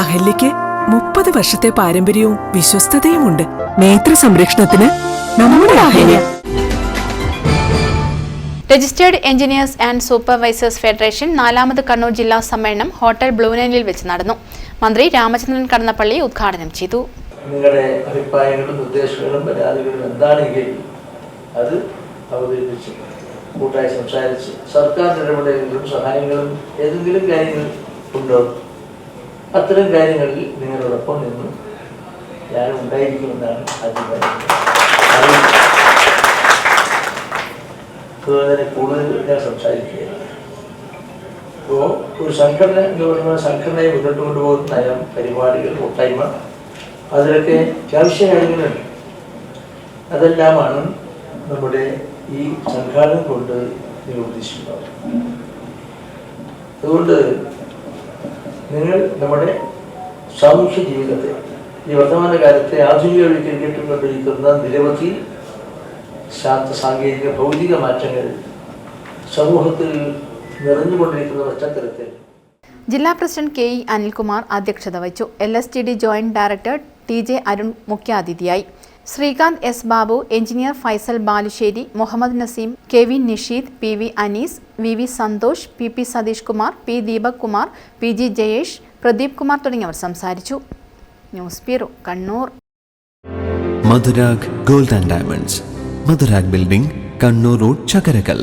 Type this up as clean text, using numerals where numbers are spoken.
അഹല്യയ്ക്ക് 30 വർഷത്തെ പാരമ്പര്യവും വിശ്വസ്തതയുമുണ്ട്. നേത്ര സംരക്ഷണത്തിന് നമ്മുടെ Ahalya. Registered engineers and supervisors federation 4ാമത് കണ്ണൂർ ജില്ലാ സമ്മേളനം ഹോട്ടൽ ബ്ലൂ നൈലിൽ വെച്ച് നടന്നു. മന്ത്രി രാമചന്ദ്രൻ കടന്നപ്പള്ളി ഉദ്ഘാടനം ചെയ്തു. നിങ്ങളുടെ അഭിപ്രായങ്ങളും നിർദ്ദേശങ്ങളും പരാതികളും എന്താണെങ്കിൽ അത് അവതരിപ്പിച്ച് കൂട്ടായി സംസാരിച്ച് സർക്കാർ ഇടപെടലുകളും സഹായങ്ങളും ഏതെങ്കിലും കാര്യങ്ങൾ ഉണ്ടോ, അത്തരം കാര്യങ്ങളിൽ നിങ്ങളോടൊപ്പം നിന്ന് ഞാൻ ഉണ്ടായിരിക്കുമെന്നാണ് ആദ്യം പറയുന്നത്. അതുപോലെ തന്നെ കൂടുതൽ ഞാൻ സംസാരിക്കുകയാണ്. അപ്പോൾ ഒരു സംഘടന എന്ന് പറയുന്ന സംഘടനയെ മുന്നോട്ട് കൊണ്ടുപോകുന്ന നയം, പരിപാടികൾ, കൂട്ടായ്മ, അതിലൊക്കെ അത്യാവശ്യ കാര്യങ്ങളുണ്ട്. അതെല്ലാമാണ് നമ്മുടെ ഈ സംഘാടനം കൊണ്ട് നിങ്ങൾ ഉദ്ദേശിക്കുന്നത്. അതുകൊണ്ട് നിങ്ങൾ നമ്മുടെ സാമൂഹ്യ ജീവിതത്തെ, ഈ വർത്തമാനകാലത്തെ ആധുനികവൽക്കരിക്കപ്പെട്ടുകൊണ്ടിരിക്കുന്ന നിരവധി ശാസ്ത്ര സാങ്കേതിക ഭൗതിക മാറ്റങ്ങൾ സമൂഹത്തിൽ നിറഞ്ഞുകൊണ്ടിരിക്കുന്ന പശ്ചാത്തലത്തിൽ ജില്ലാ പ്രസിഡന്റ് കെ ഇ അനിൽകുമാർ അധ്യക്ഷത വഹിച്ചു. LSTD joint director TJ Arun മുഖ്യാതിഥിയായി. Sreekanth S Babu, engineer Faisal Balussery, Muhammad Naseem, KV Nisheed, PV Anees, VV Santhosh, PP Satheesh Kumar, P Deepak Kumar, PG Jayesh, Pradeep Kumar തുടങ്ങിയവർ സംസാരിച്ചു. News bureau, Kannur. Madhurag gold and diamonds, Madhurag building, Kannur road, Chakkarakal.